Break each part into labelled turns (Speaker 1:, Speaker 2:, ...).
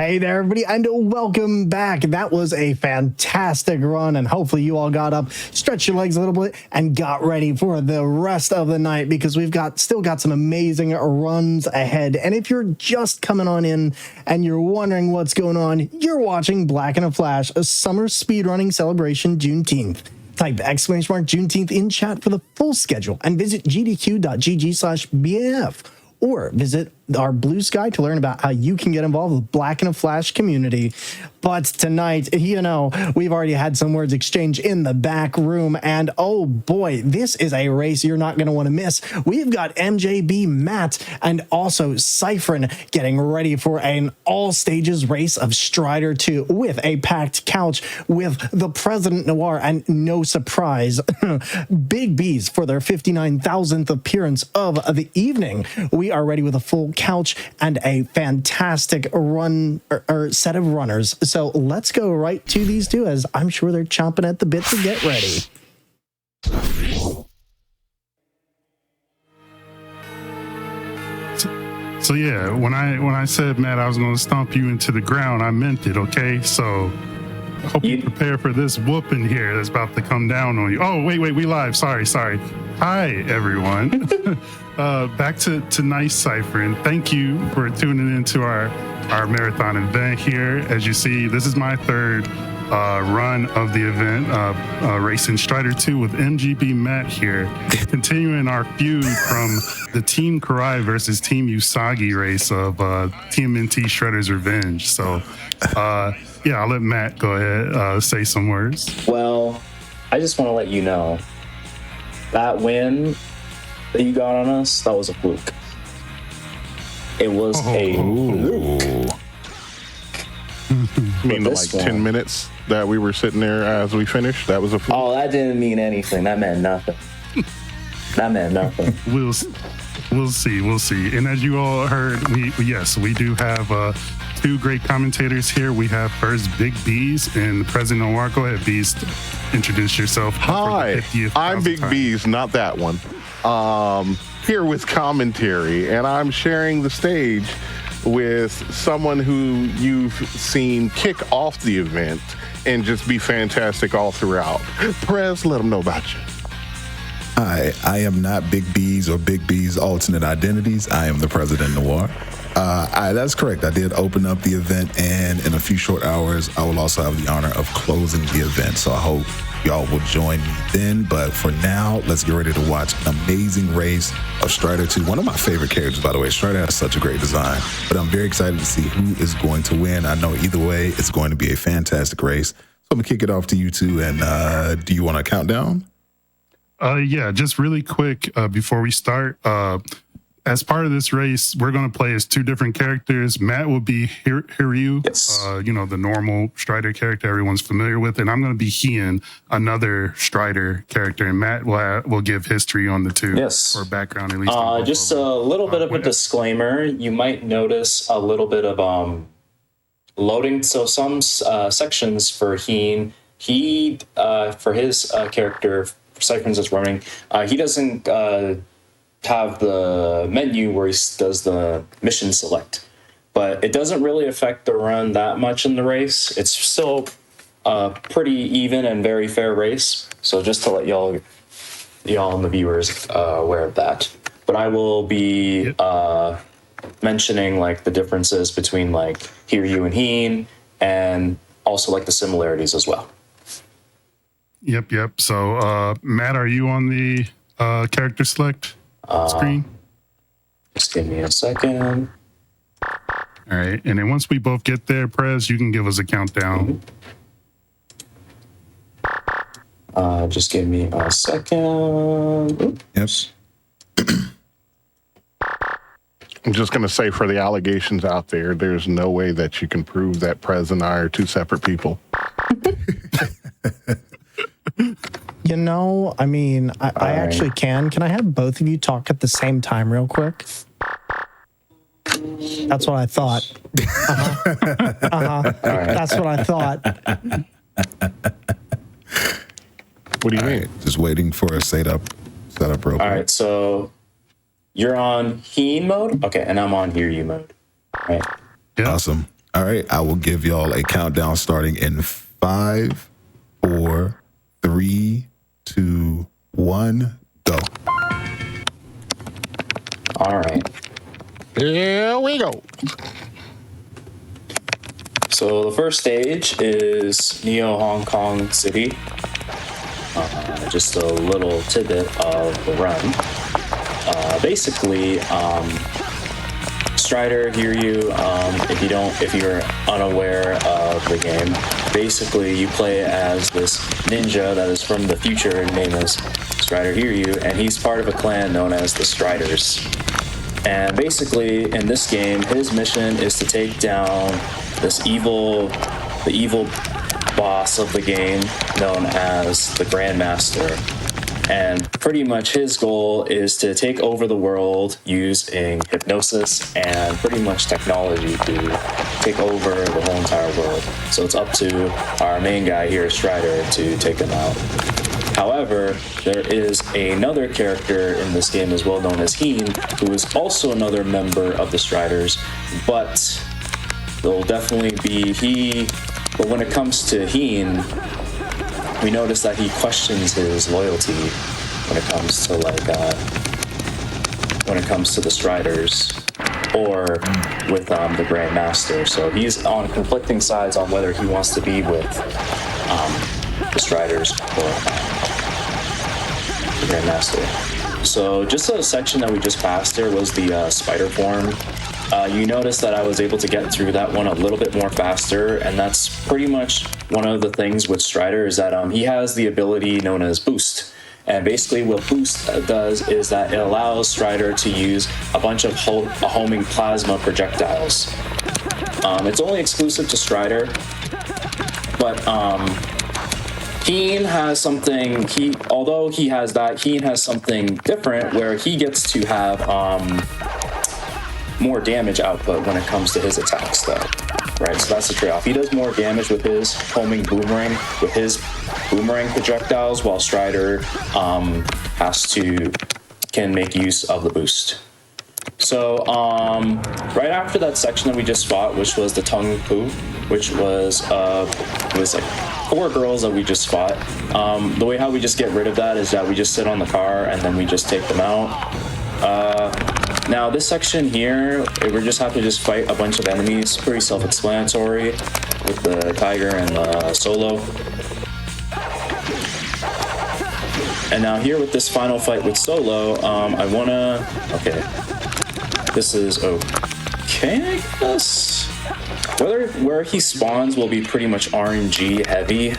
Speaker 1: Hey there, everybody, and welcome back. That was a fantastic run, and hopefully you all got up, stretched your legs a little bit, and got ready for the rest of the night, because we've still got some amazing runs ahead. And if you're just coming on in and you're wondering what's going on, you're watching Black in a Flash, a summer speedrunning celebration Juneteenth. Type !Juneteenth in chat for the full schedule, and visit gdq.gg/BAF. Or visit our Blue Sky to learn about how you can get involved with Black in a Flash community. But tonight, you know, we've already had some words exchanged in the back room, and oh boy, this is a race you're not going to want to miss. We've got MjbMatt and also Cypherin getting ready for an all-stages race of Strider 2 with a packed couch with the President Noir, and no surprise, Big B's for their 59,000th appearance of the evening. We are ready with a full couch and a fantastic run or set of runners. So let's go right to these two, as I'm sure they're chomping at the bit to get ready.
Speaker 2: So yeah, when I said, Matt, I was going to stomp you into the ground, I meant it. Okay, so I hope you prepare for this whooping here that's about to come down on you. Oh, wait, we live. Sorry. Hi, everyone. Back to nice Cypherin. Thank you for tuning into our marathon event here. As you see, this is my third run of the event, racing Strider 2 with MjbMatt here, continuing our feud from the Team Karai versus Team Usagi race of TMNT Shredder's Revenge. So, yeah, I'll let Matt go ahead, say some words.
Speaker 3: Well, I just want to let you know that win that you got on us, that was a fluke. It was a fluke.
Speaker 4: You mean like 10 minutes that we were sitting there as we finished? That was a fluke?
Speaker 3: Oh, that didn't mean anything. That meant nothing. That meant nothing.
Speaker 2: We'll see. And as you all heard, we do have two great commentators here. We have first Big B's and President Noir. Go ahead, B's. Introduce yourself.
Speaker 4: Hi, I'm Big B's, not that one. Here with commentary, and I'm sharing the stage with someone who you've seen kick off the event and just be fantastic all throughout. Prez, let them know about you.
Speaker 5: Hi, I am not Big B's or Big B's alternate identities. I am the President Noir. That's correct. I did open up the event, and in a few short hours, I will also have the honor of closing the event. So I hope y'all will join me then. But for now, let's get ready to watch an amazing race of Strider 2. One of my favorite characters, by the way. Strider has such a great design. But I'm very excited to see who is going to win. I know either way, it's going to be a fantastic race. So I'm going to kick it off to you two. And do you want to count down?
Speaker 2: Yeah, just really quick before we start. As part of this race, we're going to play as two different characters. Matt will be Hiryu,
Speaker 3: yes.
Speaker 2: The normal Strider character everyone's familiar with, and I'm going to be Heian, another Strider character, and Matt will give history on the two.
Speaker 3: Yes.
Speaker 2: For background, at least.
Speaker 3: Just a little bit of a disclaimer. You might notice a little bit of loading. So some sections for Heian, for his character, Cypherin's is running, he doesn't have the menu where he does the mission select, but it doesn't really affect the run that much in the race. It's still a pretty even and very fair race. So just to let y'all and the viewers aware of that. But I will be mentioning like the differences between like Hiryu and Heian, and also like the similarities as well.
Speaker 2: Yep. So Matt, are you on the character select screen?
Speaker 3: Just give me a second.
Speaker 2: All right, and then once we both get there, Prez, you can give us a countdown.
Speaker 3: Just give me a second.
Speaker 5: Yes.
Speaker 4: I'm just going to say, for the allegations out there, there's no way that you can prove that Prez and I are two separate people.
Speaker 1: You know, I mean, I actually can. Can I have both of you talk at the same time real quick? That's what I thought. That's what I thought.
Speaker 4: What do you mean?
Speaker 5: Just waiting for a setup real quick.
Speaker 3: All right, so you're on Heian mode? Okay, and I'm on Hiryu mode. All right.
Speaker 2: Yeah.
Speaker 5: Awesome. All right, I will give y'all a countdown starting in 5, 4, 3, 2, 1, go.
Speaker 3: All right.
Speaker 4: Here we go.
Speaker 3: So the first stage is Neo Hong Kong City. Just a little tidbit of the run. Basically, Strider, hear you. If you're unaware of the game, basically you play as this ninja that is from the future. His name is Strider, hear you, and he's part of a clan known as the Striders. And basically, in this game, his mission is to take down the evil boss of the game known as the Grandmaster. And pretty much his goal is to take over the world using hypnosis and pretty much technology to take over the whole entire world. So it's up to our main guy here, Strider, to take him out. However, there is another character in this game as well known as Heen, who is also another member of the Striders, but there'll definitely be but when it comes to Heen, we notice that he questions his loyalty when it comes to the Striders or with the Grandmaster. So he's on conflicting sides on whether he wants to be with the Striders or the Grandmaster. So just a section that we just passed there was the spider form. You notice that I was able to get through that one a little bit more faster, and that's pretty much one of the things with Strider is that he has the ability known as Boost. And basically what Boost does is that it allows Strider to use a bunch of homing plasma projectiles. It's only exclusive to Strider, but Heen has something, although he has that, Heen has something different where he gets to have more damage output when it comes to his attacks though, right? So that's the trade-off. He does more damage with his homing boomerang, with his boomerang projectiles, while Strider can make use of the boost. So right after that section that we just fought, which was the Tung Pu, which was like 4 girls that we just fought. The way how we just get rid of that is that we just sit on the car and then we just take them out. Now this section here, we just have to just fight a bunch of enemies, pretty self-explanatory with the Tiger and the Solo. And now here with this final fight with Solo, this is okay, I guess. Where he spawns will be pretty much RNG heavy.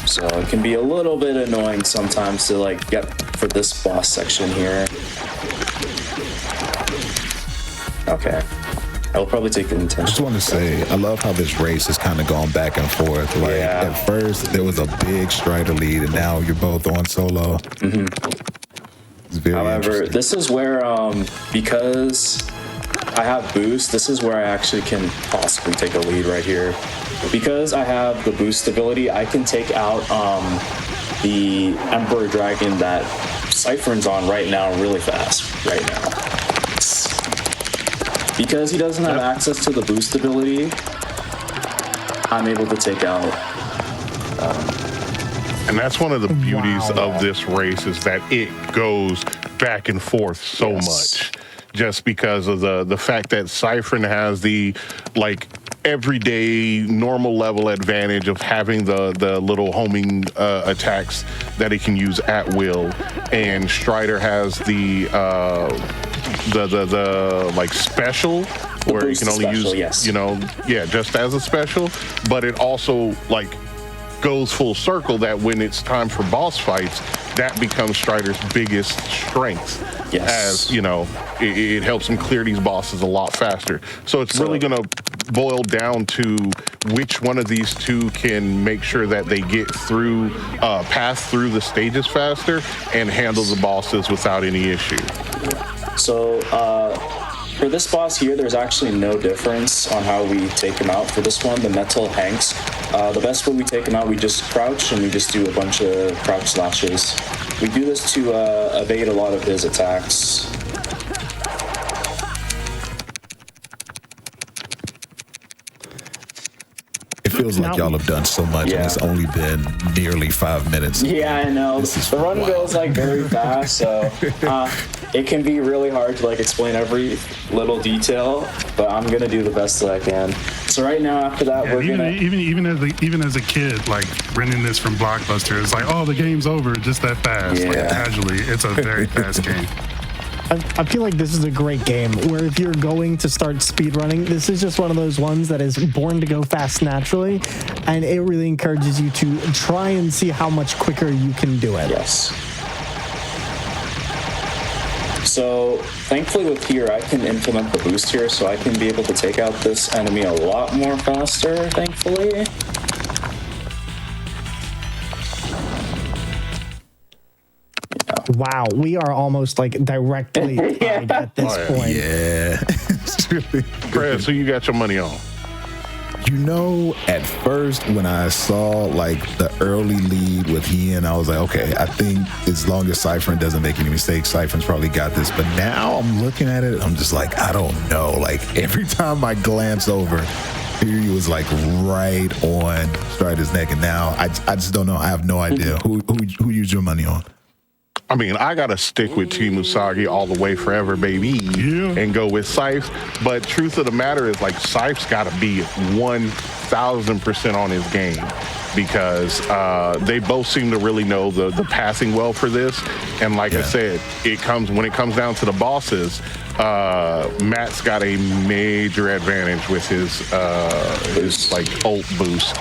Speaker 3: So it can be a little bit annoying sometimes to get for this boss section here. Okay. I will probably take the intention.
Speaker 5: I just want to say, I love how this race has kind of gone back and forth. At first, there was a big Strider lead, and now you're both on Solo.
Speaker 3: Mm-hmm.
Speaker 5: It's very
Speaker 3: However, this is where, because I have boost, this is where I actually can possibly take a lead right here. Because I have the boost ability, I can take out the Emperor Dragon that Cypherin's on right now really fast, right now. Because he doesn't have access to the boost ability, I'm able to take out.
Speaker 4: And that's one of the beauties of this race is that it goes back and forth so much. Just because of the fact that Cypherin has the everyday normal level advantage of having the little homing attacks that he can use at will, and Strider has the special where you can only use just as a special, but it also goes full circle that when it's time for boss fights, that becomes Strider's biggest strength. As it helps him clear these bosses a lot faster. So it's really going to boil down to which one of these two can make sure that they get through, pass through the stages faster and handle the bosses without any issue.
Speaker 3: So for this boss here, there's actually no difference on how we take him out. For this one, the Metal Hanks, the best way we take him out, we just crouch and we just do a bunch of crouch slashes. We do this to evade a lot of his attacks.
Speaker 5: feels like y'all have done so much, and it's only been nearly 5 minutes.
Speaker 3: Yeah, I know. The run goes like very fast, so it can be really hard to like explain every little detail. But I'm gonna do the best that I can. So right now, after that, we're gonna
Speaker 2: even as a kid, like renting this from Blockbuster, it's like, oh, the game's over just that fast.
Speaker 3: Yeah.
Speaker 2: Like casually, it's a very fast game.
Speaker 1: I feel like this is a great game where if you're going to start speedrunning, this is just one of those ones that is born to go fast naturally, and it really encourages you to try and see how much quicker you can do it.
Speaker 3: Yes. So thankfully with here, I can implement the boost here, so I can be able to take out this enemy a lot more faster, thankfully.
Speaker 1: Wow, we are almost like directly tied at this point.
Speaker 5: Yeah. It's really
Speaker 4: Fred, so you got your money on.
Speaker 5: You know, at first when I saw like the early lead with Ian, I was like, okay, I think as long as Cypherin doesn't make any mistakes, Cypherin's probably got this. But now I'm looking at it, I'm just like, I don't know. Like every time I glance over, here he was like right on Strider's neck, and now I just don't know. I have no idea who used your money on.
Speaker 4: I mean, I got to stick with Team Usagi all the way forever, baby, and go with Sipes. But truth of the matter is, like, Sipes got to be 1,000% on his game because they both seem to really know the passing well for this. And like I said, when it comes down to the bosses, Matt's got a major advantage with his like ult boost.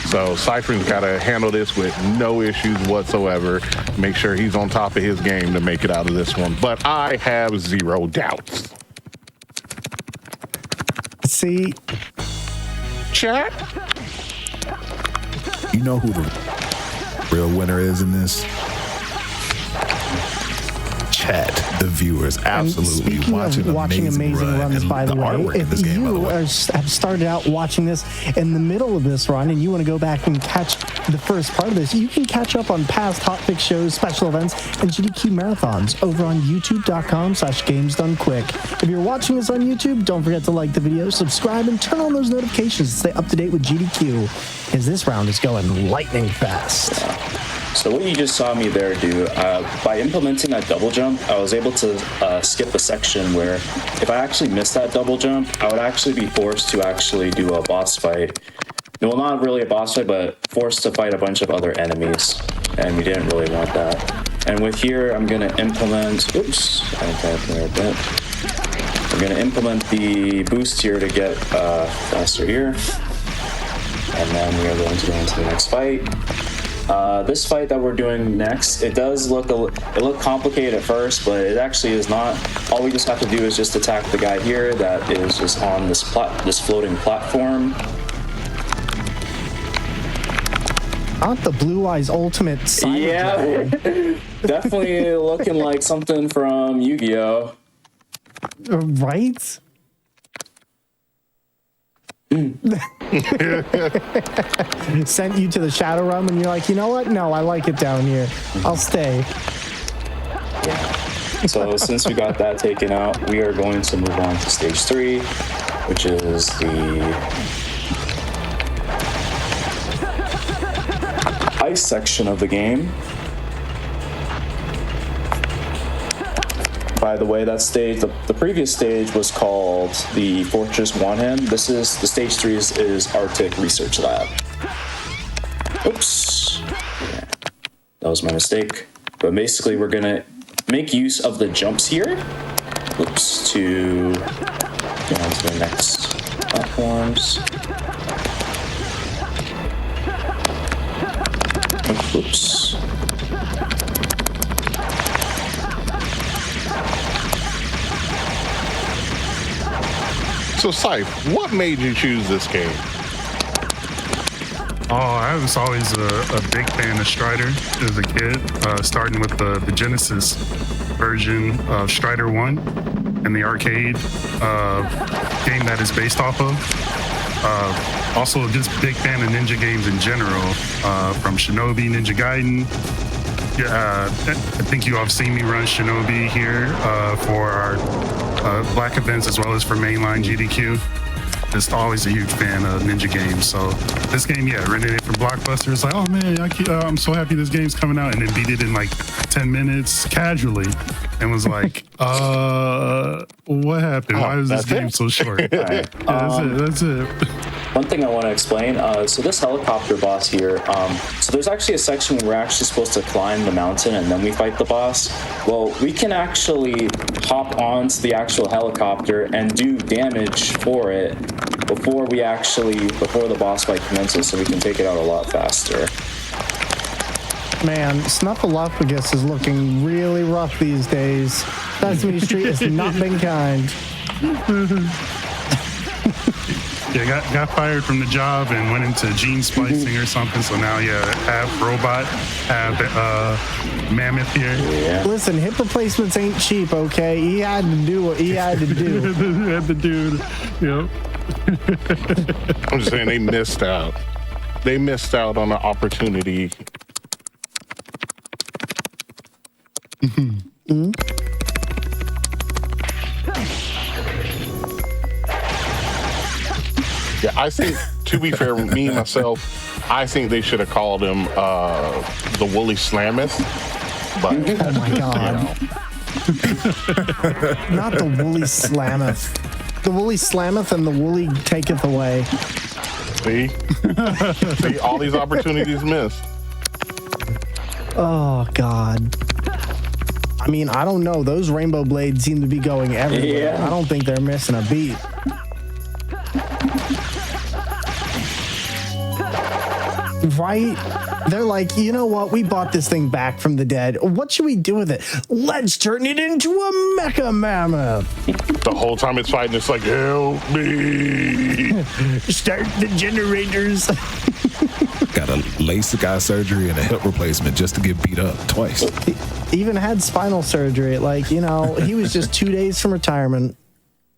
Speaker 4: So Cypherin's got to handle this with no issues whatsoever. Make sure he's on top of his game to make it out of this one. But I have zero doubts.
Speaker 1: See,
Speaker 4: chat.
Speaker 5: You know who the real winner is in this? Chat, the viewers, absolutely
Speaker 1: watching amazing runs. By the way, if you have started out watching this in the middle of this run and you want to go back and catch the first part of this, you can catch up on past HotFix shows, special events, and GDQ marathons over on youtube.com/gamesdonequick. If you're watching this on YouTube, don't forget to like the video, subscribe, and turn on those notifications to stay up to date with GDQ, as this round is going lightning fast.
Speaker 3: So what you just saw me there do, by implementing that double jump, I was able to skip a section where if I actually missed that double jump, I would actually be forced to actually do a boss fight. Well, not really a boss fight, but forced to fight a bunch of other enemies, and we didn't really want that. And with here, I'm going to implement, oops, I typed there a bit. I'm going to implement the boost here to get faster here. And then we are going to go into the next fight. This fight that we're doing next, it does look complicated at first, but it actually is not. All we just have to do is just attack the guy here that is just on this floating platform.
Speaker 1: Not the Blue Eyes Ultimate side.
Speaker 3: Yeah, definitely looking like something from Yu-Gi-Oh!
Speaker 1: Right? Sent you to the Shadow Realm and you're like, you know what? No, I like it down here. I'll stay.
Speaker 3: Yeah. So since we got that taken out, we are going to move on to stage 3, which is the ice section of the game. By the way, that stage, the previous stage was called the Fortress Wanhan. This is, the stage 3 is Arctic Research Lab. Oops. Yeah, that was my mistake. But basically, we're gonna make use of the jumps here. Oops, to get on to the next platforms. Oops.
Speaker 4: So, Scythe, what made you choose this game?
Speaker 2: Oh, I was always a big fan of Strider as a kid, starting with the Genesis version of Strider 1 and the arcade game that is based off of. Also, just big fan of ninja games in general, from Shinobi, Ninja Gaiden. I think you all have seen me run Shinobi here for our Black events as well as for mainline GDQ. just always a huge fan of ninja games. So this game, yeah, rented it from Blockbuster. It's like, oh man, I'm so happy this game's coming out, and then beat it in like 10 minutes casually, and was like, what happened? Why is this game so short?
Speaker 3: Right.
Speaker 2: That's it.
Speaker 3: One thing I want to explain, so this helicopter boss here, so there's actually a section where we're actually supposed to climb the mountain and then we fight the boss. Well, we can actually hop onto the actual helicopter and do damage for it before the boss fight commences, so we can take it out a lot faster.
Speaker 1: Man, Snuffleupagus is looking really rough these days. Sesame Street has not been kind.
Speaker 2: Yeah, got fired from the job and went into gene splicing or something. So now, yeah, half robot, half mammoth here.
Speaker 3: Yeah.
Speaker 1: Listen, hip replacements ain't cheap, okay? He had to do what he had to do.
Speaker 2: Had the dude, yep.
Speaker 4: I'm just saying they missed out. They missed out on an opportunity. Yeah, I think, to be fair, me myself, I think they should have called him the Woolly Slameth. But
Speaker 1: Oh my god. Not the Woolly Slameth. The Woolly Slameth and the Woolly Taketh Away.
Speaker 4: see, see, all these opportunities missed.
Speaker 1: Oh god. I mean, I don't know. Those rainbow blades seem to be going everywhere.
Speaker 3: Yeah.
Speaker 1: I don't think they're missing a beat. Right? They're like, you know what? We bought this thing back from the dead. What should we do with it? Let's turn it into a mecha mammoth.
Speaker 4: The whole time it's fighting, it's like, help me.
Speaker 1: Start the generators.
Speaker 5: Got a LASIK eye surgery and a hip replacement just to get beat up twice.
Speaker 1: He even had spinal surgery. Like, you know, he was just 2 days from retirement.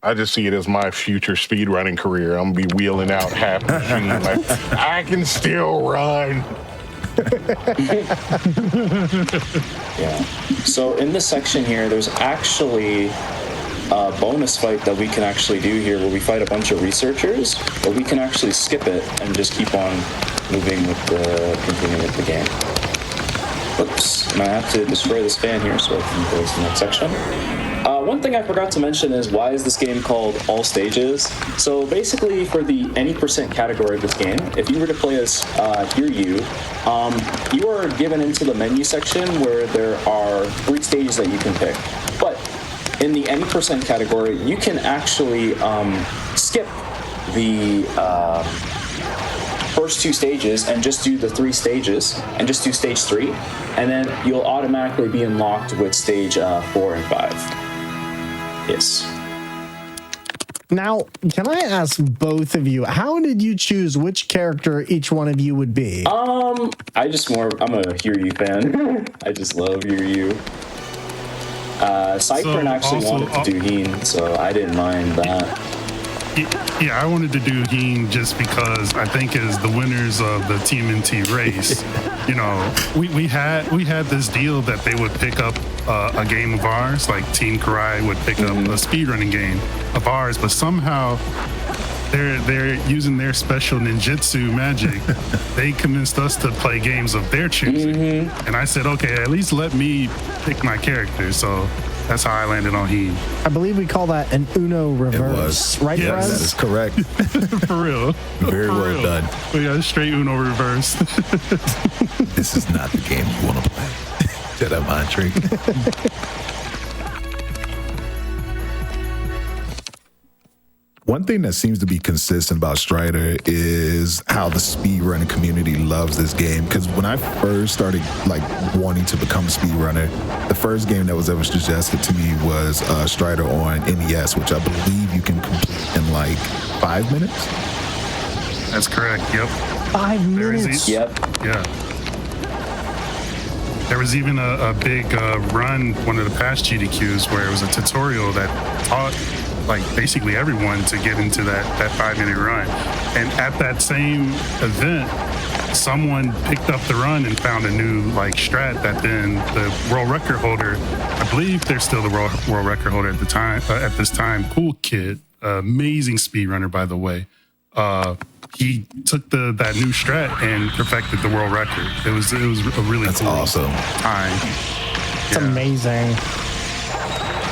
Speaker 4: I just see it as my future speedrunning career. I'm gonna be wheeling out half the machine. Like, I can still run.
Speaker 3: Yeah. So in this section here, there's actually a bonus fight that we can actually do here where we fight a bunch of researchers, but we can actually skip it and just keep on moving with continuing with the game. Oops, and I have to destroy this fan here so I can go to the next section. One thing I forgot to mention is, why is this game called All Stages? So basically, for the any percent category of this game, if you were to play as you are given into the menu section where there are 3 stages that you can pick. But in the any percent category, you can actually skip the first 2 stages and just do the 3 stages and just do stage 3, and then you'll automatically be unlocked with stage 4 and 5. Yes.
Speaker 1: Now, can I ask both of you, how did you choose which character each one of you would be?
Speaker 3: I'm a Hiryu fan. I just love Hiryu. Cypherin actually wanted to do Heen, so I didn't mind that.
Speaker 2: Yeah, I wanted to do Heen just because I think as the winners of the TMNT race, you know, we had this deal that they would pick up a game of ours, like Team Karai would pick up a speedrunning game of ours, but somehow they're using their special ninjutsu magic. They convinced us to play games of their choosing, and I said, okay, at least let me pick my character. So that's how I landed on Heen.
Speaker 1: I believe we call that an Uno reverse, right,
Speaker 5: Yes,
Speaker 1: Brez?
Speaker 5: that is correct.
Speaker 2: For real.
Speaker 5: Very
Speaker 2: For
Speaker 5: well
Speaker 2: real.
Speaker 5: done.
Speaker 2: We got a straight Uno reverse.
Speaker 5: This is not the game you want to play. Jedi mind trick. One thing that seems to be consistent about Strider is how the speedrunning community loves this game. Because when I first started wanting to become a speedrunner, the first game that was ever suggested to me was Strider on NES, which I believe you can complete in 5 minutes.
Speaker 2: That's correct. Yep.
Speaker 1: 5
Speaker 2: There is
Speaker 1: minutes.
Speaker 3: Yep.
Speaker 2: Yeah. There was even a big run, one of the past GDQs, where it was a tutorial that taught basically everyone to get into that 5-minute run. And at that same event, someone picked up the run and found a new strat that then the world record holder, I believe they're still the world record holder at the time, at this time, Cool Kid, amazing speedrunner, by the way. He took that new strat and perfected the world record. It was a really
Speaker 5: That's
Speaker 2: cool
Speaker 5: awesome.
Speaker 2: time.
Speaker 1: It's amazing.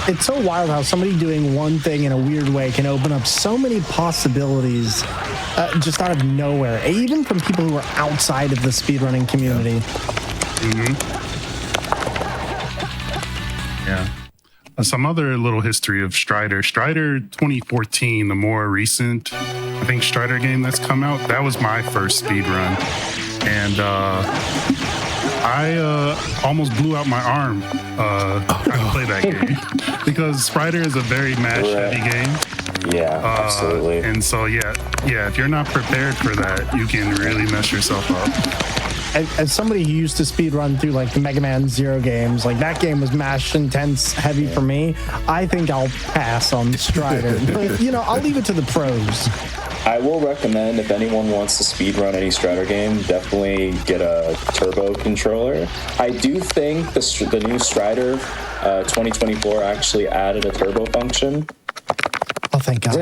Speaker 1: It's so wild how somebody doing one thing in a weird way can open up so many possibilities just out of nowhere, even from people who are outside of the speedrunning community.
Speaker 2: Yeah. Some other little history of Strider. Strider 2014, the more recent, I think, Strider game that's come out, that was my first speedrun. And I almost blew out my arm trying to play that game because Strider is a very match-heavy game.
Speaker 3: Yeah, absolutely.
Speaker 2: And so, yeah, if you're not prepared for that, you can really mess yourself up.
Speaker 1: As somebody who used to speedrun through like the Mega Man Zero games, like that game was mash intense heavy for me. I think I'll pass on Strider. But, I'll leave it to the pros.
Speaker 3: I will recommend, if anyone wants to speedrun any Strider game, definitely get a turbo controller. I do think the new Strider 2024 actually added a turbo function.
Speaker 1: Oh, thank God.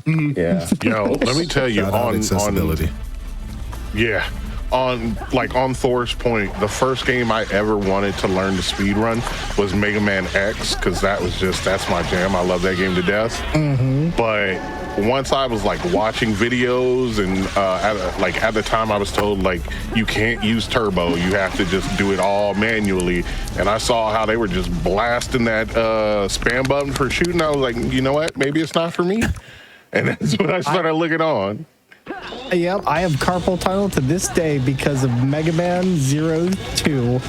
Speaker 3: Yeah.
Speaker 4: Yo, let me tell you, on
Speaker 5: accessibility.
Speaker 4: On Thor's point, the first game I ever wanted to learn to speedrun was Mega Man X, because that's my jam. I love that game to death. But once I was like watching videos and at the time I was told like you can't use turbo, you have to just do it all manually, and I saw how they were just blasting that spam button for shooting. I was like, you know what, maybe it's not for me, and that's when I started looking on.
Speaker 1: Yep, I have carpal tunnel to this day because of Mega Man 02.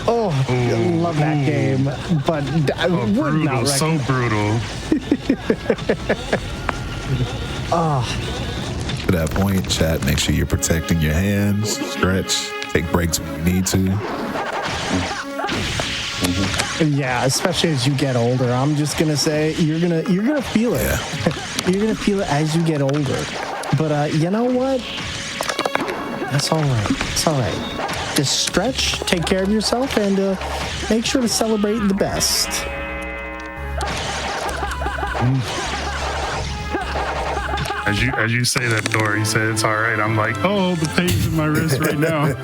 Speaker 1: Oh, I love that game, but I would not recommend.
Speaker 2: So brutal.
Speaker 5: To that point, chat, make sure you're protecting your hands, stretch, take breaks when you need to.
Speaker 1: Yeah, especially as you get older. I'm just gonna say you're gonna feel it.
Speaker 5: Yeah.
Speaker 1: You're gonna feel it as you get older. But you know what? That's all right. It's all right. Just stretch, take care of yourself, and make sure to celebrate the best.
Speaker 2: As you say that, Thor, you said it's all right. I'm like, oh, the pain's in my wrist right now.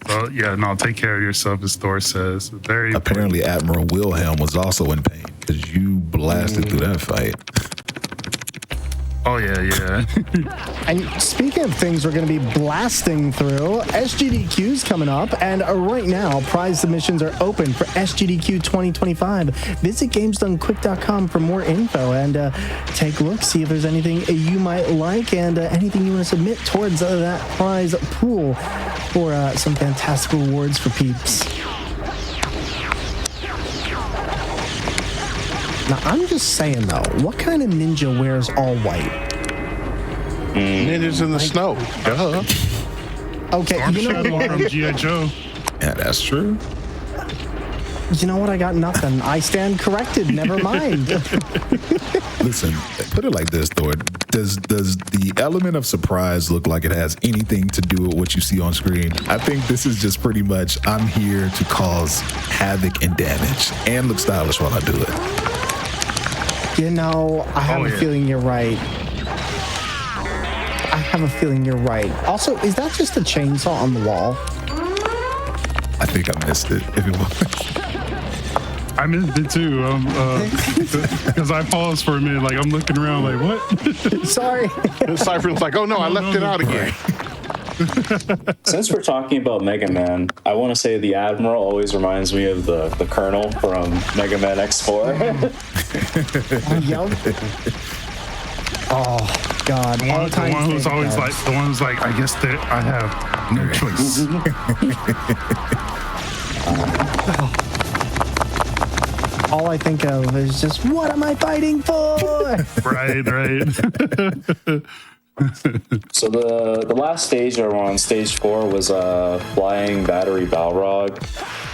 Speaker 2: So yeah, no, take care of yourself, as Thor says. Very
Speaker 5: Apparently, Admiral Wilhelm was also in pain because you blasted through that fight.
Speaker 2: Oh yeah.
Speaker 1: And speaking of things we're going to be blasting through, SGDQ's coming up, and right now prize submissions are open for SGDQ 2025. Visit GamesDoneQuick.com for more info and take a look, see if there's anything you might like and anything you want to submit towards that prize pool for some fantastic rewards for peeps. Now, I'm just saying, though, what kind of ninja wears all white?
Speaker 4: Ninjas in the snow. Duh.
Speaker 1: Okay, you know what?
Speaker 2: from G.I. Joe.
Speaker 5: Yeah, that's true.
Speaker 1: You know what? I got nothing. I stand corrected. Never mind.
Speaker 5: Listen, put it like this, Thor. Does the element of surprise look like it has anything to do with what you see on screen? I think this is just pretty much, I'm here to cause havoc and damage and look stylish while I do it.
Speaker 1: You know, I have a feeling you're right. Also, is that just a chainsaw on the wall?
Speaker 5: I think I missed it. If it was.
Speaker 2: I missed it too. Because I paused for a minute, like I'm looking around, like what?
Speaker 1: Sorry.
Speaker 4: Cypherin's like, oh no, I left it out again.
Speaker 3: Since we're talking about Mega Man, I want to say the Admiral always reminds me of the Colonel from Mega Man X4.
Speaker 1: Oh God!
Speaker 2: The one who's always like, I guess that I have no choice.
Speaker 1: All I think of is just, what am I fighting for?
Speaker 2: Right.
Speaker 3: So the last stage that we're on, stage 4, was flying battery Balrog.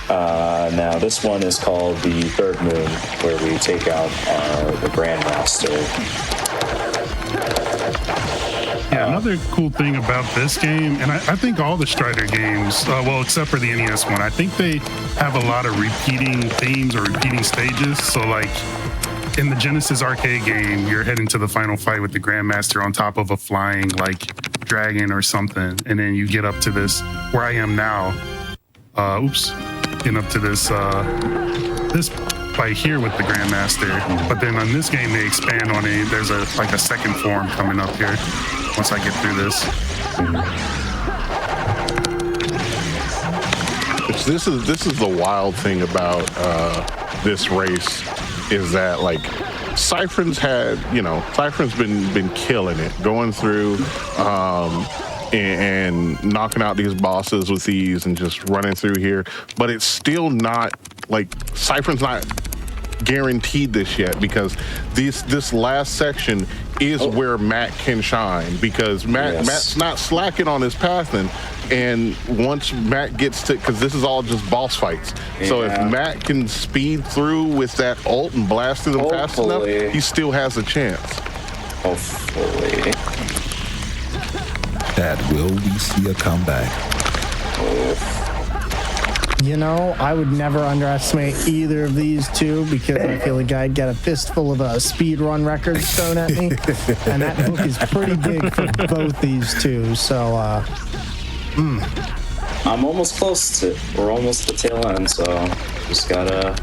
Speaker 3: Now this one is called the Third Moon, where we take out the Grandmaster.
Speaker 2: Yeah, another cool thing about this game, and I think all the Strider games, well, except for the NES one, I think they have a lot of repeating themes or repeating stages. So, like, in the Genesis arcade game, you're heading to the final fight with the Grandmaster on top of a flying like dragon or something, and then you get up to this where I am now. Getting up to this this fight here with the Grandmaster. But then on this game, they expand on it. There's a second form coming up here once I get through this.
Speaker 4: This is the wild thing about this race is that like Cypherin's been killing it, going through and knocking out these bosses with these and just running through here. But it's still not like Cypherin's not guaranteed this yet, because this last section is where Matt can shine, because Matt's not slacking on his pathing. And once Matt gets to, because this is all just boss fights. So if Matt can speed through with that ult and blast through them fast enough, he still has a chance.
Speaker 3: Hopefully.
Speaker 5: That will we see a comeback?
Speaker 1: You know, I would never underestimate either of these two, because I feel like I'd get a fistful of speedrun records thrown at me. And that book is pretty big for both these two. So,
Speaker 3: I'm almost close to, we're almost at the tail end, so just gotta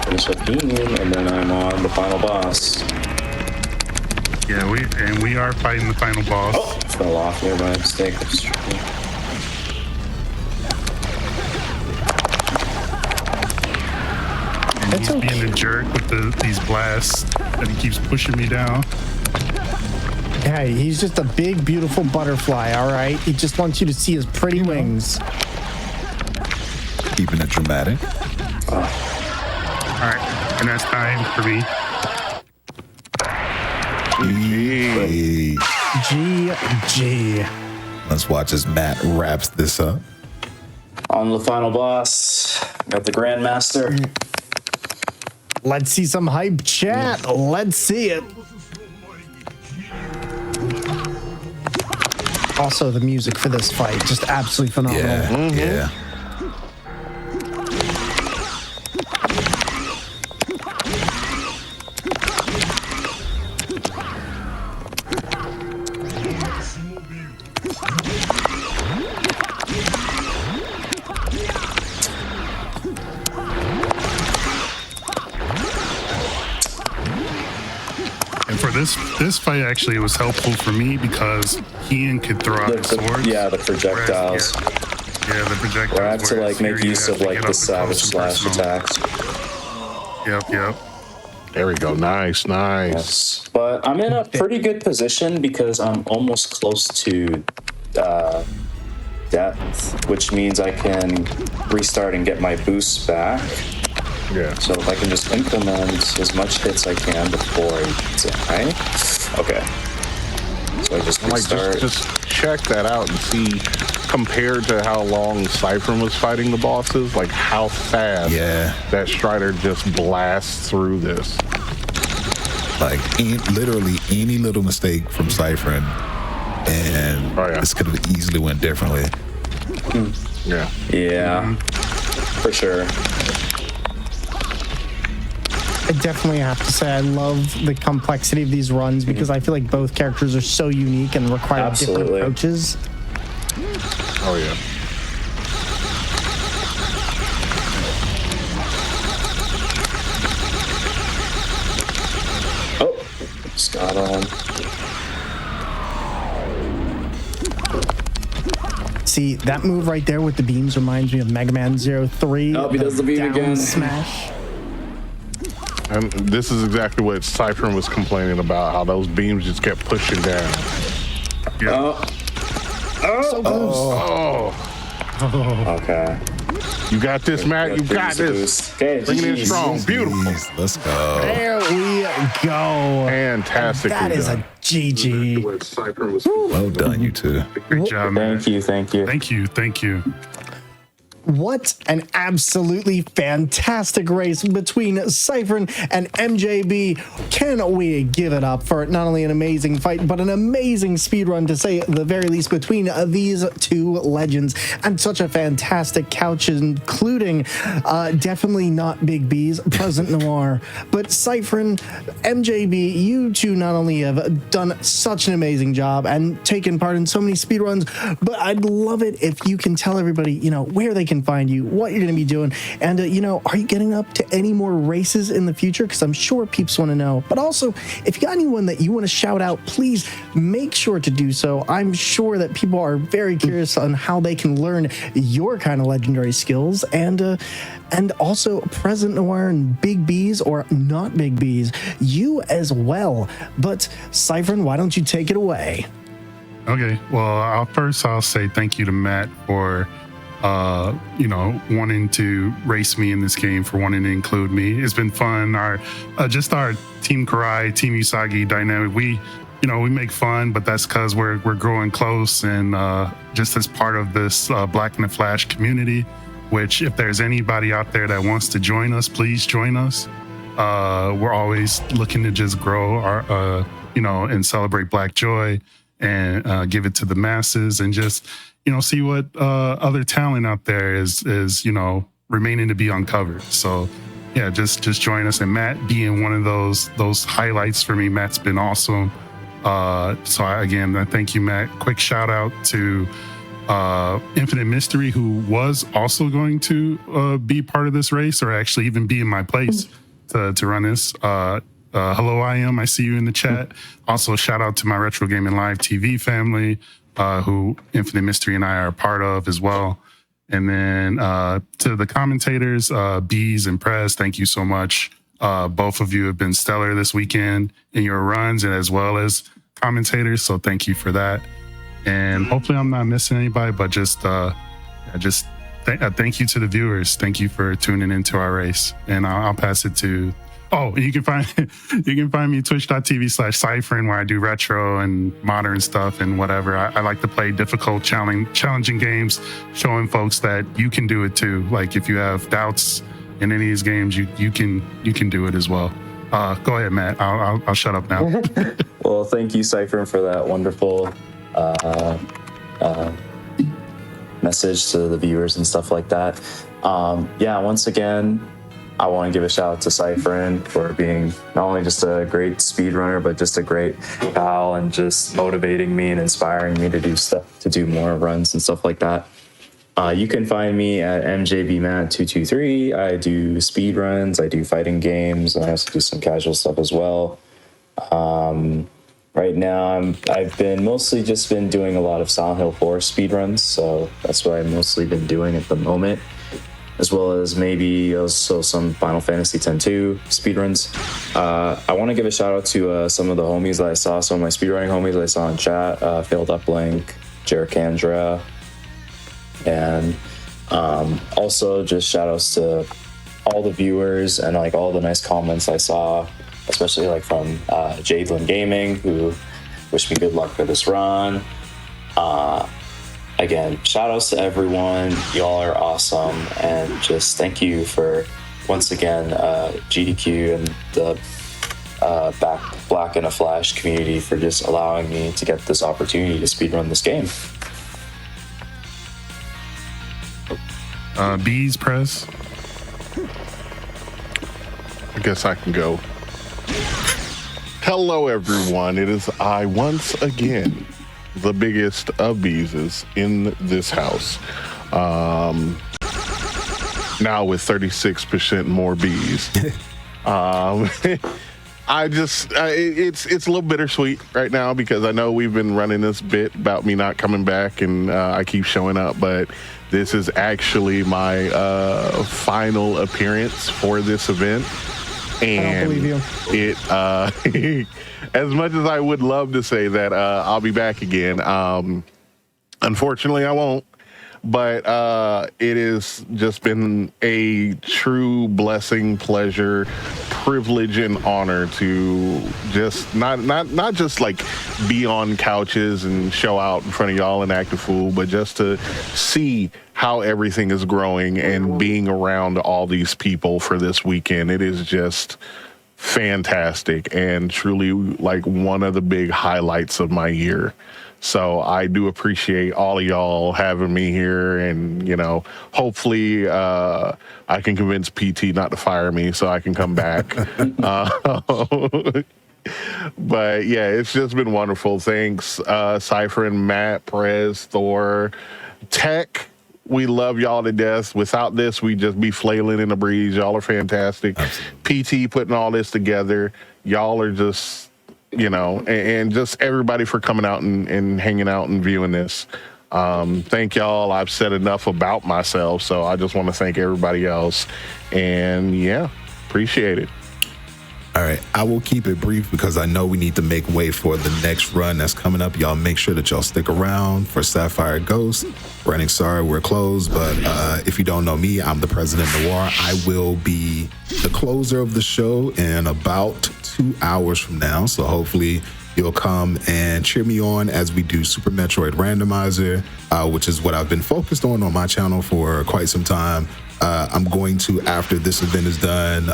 Speaker 3: finish up Bean, and then I'm on the final boss.
Speaker 2: Yeah, we are fighting the final boss.
Speaker 3: Oh, fell off here by mistake.
Speaker 2: And he's being a jerk with these blasts, and he keeps pushing me down.
Speaker 1: hey, he's just a big, beautiful butterfly, all right? He just wants you to see his pretty wings.
Speaker 5: Keeping it dramatic.
Speaker 2: All right, and that's time for me.
Speaker 1: GG.
Speaker 5: Let's watch as Matt wraps this up.
Speaker 3: On the final boss, got the Grandmaster.
Speaker 1: Let's see some hype chat. Let's see it. Also, the music for this fight, just absolutely phenomenal.
Speaker 5: Yeah, yeah.
Speaker 2: This fight actually was helpful for me because Ian could throw out the swords.
Speaker 3: Yeah, the projectiles.
Speaker 2: Yeah, the projectiles.
Speaker 3: Where I have to like make use of like the savage slash attacks.
Speaker 2: Yep.
Speaker 4: There we go. Nice.
Speaker 3: Yes. But I'm in a pretty good position because I'm almost close to depth, which means I can restart and get my boosts back.
Speaker 4: Yeah.
Speaker 3: So if I can just implement as much hits I can before I die. Okay. So I just restart.
Speaker 4: Just check that out and see, compared to how long Cypherin was fighting the bosses, like how fast that Strider just blasts through this.
Speaker 5: Like literally any little mistake from Cypherin, and this could have easily went differently.
Speaker 3: Yeah. For sure.
Speaker 1: I definitely have to say I love the complexity of these runs because I feel like both characters are so unique and require different approaches.
Speaker 4: Oh yeah.
Speaker 3: Oh, just got on.
Speaker 1: See, that move right there with the beams reminds me of Mega Man 03.
Speaker 3: Oh, he does the beam
Speaker 1: down
Speaker 3: again.
Speaker 1: Smash.
Speaker 4: And this is exactly what Cypherin was complaining about, how those beams just kept pushing down.
Speaker 1: So close.
Speaker 3: Okay.
Speaker 4: You got this, Matt. You got this.
Speaker 3: Okay,
Speaker 4: Bring it in strong. Beautiful.
Speaker 5: Let's go.
Speaker 1: There we go.
Speaker 4: Fantastic.
Speaker 1: That is a GG.
Speaker 5: Well done, you two.
Speaker 2: Great job, man.
Speaker 3: Thank you.
Speaker 2: Thank you.
Speaker 1: What an absolutely fantastic race between Cypherin and MjB. Can we give it up for not only an amazing fight, but an amazing speedrun, to say the very least, between these two legends, and such a fantastic couch, including definitely not Big B's, President Noir, but Cypherin, MjB, you two not only have done such an amazing job and taken part in so many speedruns, but I'd love it if you can tell everybody, where they can find you, what you're going to be doing, and, are you getting up to any more races in the future? Because I'm sure peeps want to know. But also, if you got anyone that you want to shout out, please make sure to do so. I'm sure that people are very curious on how they can learn your kind of legendary skills, and also President Noir and Big B's, or not Big B's, you as well. But Cypherin, why don't you take it away?
Speaker 2: Okay, well, I'll say thank you to Matt for wanting to race me in this game, for wanting to include me. It's been fun. Our Team Karai, Team Usagi dynamic, we make fun, but that's because we're growing close, and just as part of this Black in the Flash community, which if there's anybody out there that wants to join us, please join us. We're always looking to just grow our, and celebrate Black joy, and give it to the masses, and just see what other talent out there is remaining to be uncovered. So yeah, just join us. And Matt being one of those highlights for me. Matt's been awesome. So I thank you, Matt. Quick shout out to Infinite Mystery, who was also going to be part of this race, or actually even be in my place to run this. Hello, I see you in the chat. Also, shout out to my Retro Gaming Live TV family, who Infinite Mystery and I are a part of as well. And then to the commentators, Bees and Prez, thank you so much. Both of you have been stellar this weekend in your runs, and as well as commentators. So thank you for that. And hopefully I'm not missing anybody, but thank you to the viewers. Thank you for tuning into our race. And I'll pass it to. Oh, you can find me twitch.tv/Cypherin, where I do retro and modern stuff and whatever. I like to play difficult, challenging games, showing folks that you can do it too. Like if you have doubts in any of these games, you can do it as well. Go ahead, Matt. I'll shut up now.
Speaker 3: Well, thank you, Cypherin, for that wonderful message to the viewers and stuff like that. Once again, I want to give a shout out to Cypherin for being not only just a great speedrunner, but just a great pal, and just motivating me and inspiring me to do stuff, to do more runs and stuff like that. You can find me at MjbMatt223. I do speedruns, I do fighting games, and I also do some casual stuff as well. Right now, I've been mostly just been doing a lot of Silent Hill 4 speedruns, so that's what I've mostly been doing at the moment, as well as maybe also some Final Fantasy X-2 speedruns. I want to give a shout out to some of the homies that I saw, some of my speedrunning homies that I saw in chat, Failed Uplink, Jericandra, and also just shout outs to all the viewers and like all the nice comments I saw, especially like from Jadelin Gaming, who wished me good luck for this run. Again, shout outs to everyone. Y'all are awesome, and just thank you for, once again, GDQ and the Black in a Flash community for just allowing me to get this opportunity to speedrun this game.
Speaker 2: Bees, Press.
Speaker 4: I guess I can go. Hello, everyone. It is I once again, the biggest of Beeses in this house. Now with 36% more bees. It's a little bittersweet right now, because I know we've been running this bit about me not coming back, and I keep showing up, but this is actually my final appearance for this event. And
Speaker 1: I don't believe you.
Speaker 4: It, as much as I would love to say that I'll be back again, unfortunately I won't. But it has just been a true blessing, pleasure, privilege, and honor to just not just like be on couches and show out in front of y'all and act a fool, but just to see how everything is growing and being around all these people for this weekend. It is just fantastic and truly like one of the big highlights of my year. So I do appreciate all of y'all having me here, and hopefully I can convince PT not to fire me so I can come back. But yeah, it's just been wonderful. Thanks, Cypherin, Matt, Prez, Thor, Tech. We love y'all to death. Without this, we'd just be flailing in the breeze. Y'all are fantastic. Absolutely. PT putting all this together. Y'all are just, and just everybody for coming out and hanging out and viewing this. Thank y'all. I've said enough about myself, so I just want to thank everybody else. And yeah, appreciate it.
Speaker 5: All right, I will keep it brief because I know we need to make way for the next run that's coming up. Y'all make sure that y'all stick around for Sapphire Ghost. Running sorry, we're closed, but if you don't know me, I'm the President Noir. I will be the closer of the show in about 2 hours from now, so hopefully you'll come and cheer me on as we do Super Metroid Randomizer, which is what I've been focused on my channel for quite some time. I'm going to, after this event is done,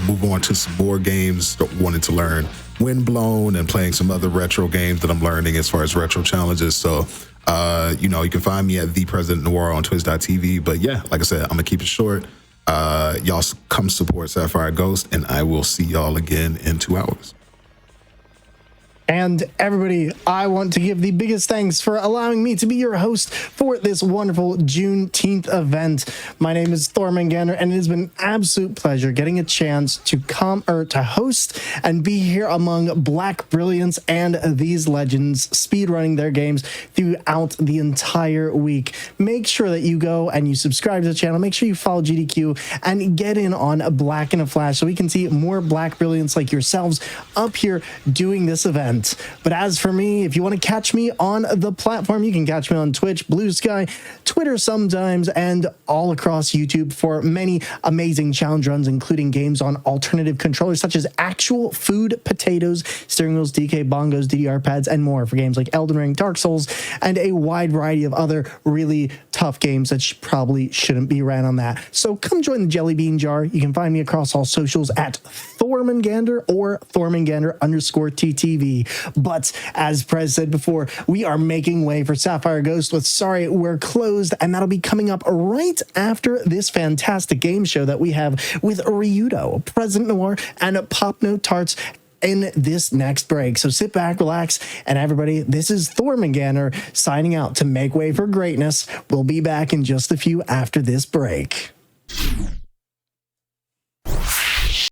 Speaker 5: move on to some more games, wanting to learn Windblown and playing some other retro games that I'm learning as far as retro challenges. So, you can find me at The President Noir on twitch.tv. But yeah, like I said, I'm going to keep it short. Y'all come support Sapphire Ghost, and I will see y'all again in 2 hours.
Speaker 1: And everybody, I want to give the biggest thanks for allowing me to be your host for this wonderful Juneteenth event. My name is Thormungandr, and it has been an absolute pleasure getting a chance to to host and be here among Black Brilliance and these legends speedrunning their games throughout the entire week. Make sure that you go and you subscribe to the channel. Make sure you follow GDQ and get in on Black in a Flash so we can see more Black Brilliance like yourselves up here doing this event. But as for me, if you want to catch me on the platform, you can catch me on Twitch, Blue Sky, Twitter sometimes, and all across YouTube for many amazing challenge runs, including games on alternative controllers such as actual food potatoes, steering wheels, DK bongos, DDR pads, and more for games like Elden Ring, Dark Souls, and a wide variety of other really tough games that probably shouldn't be ran on that. So come join the Jelly Bean Jar. You can find me across all socials at Thormungandr or Thormungandr_TTV. But as Prez said before, we are making way for Sapphire Ghost with Sorry We're Closed, and that'll be coming up right after this fantastic game show that we have with Ryudo, President Noir, and Pop Note Tarts in this next break. So sit back, relax, and everybody, this is Thormungandr signing out to make way for greatness. We'll be back in just a few after this break.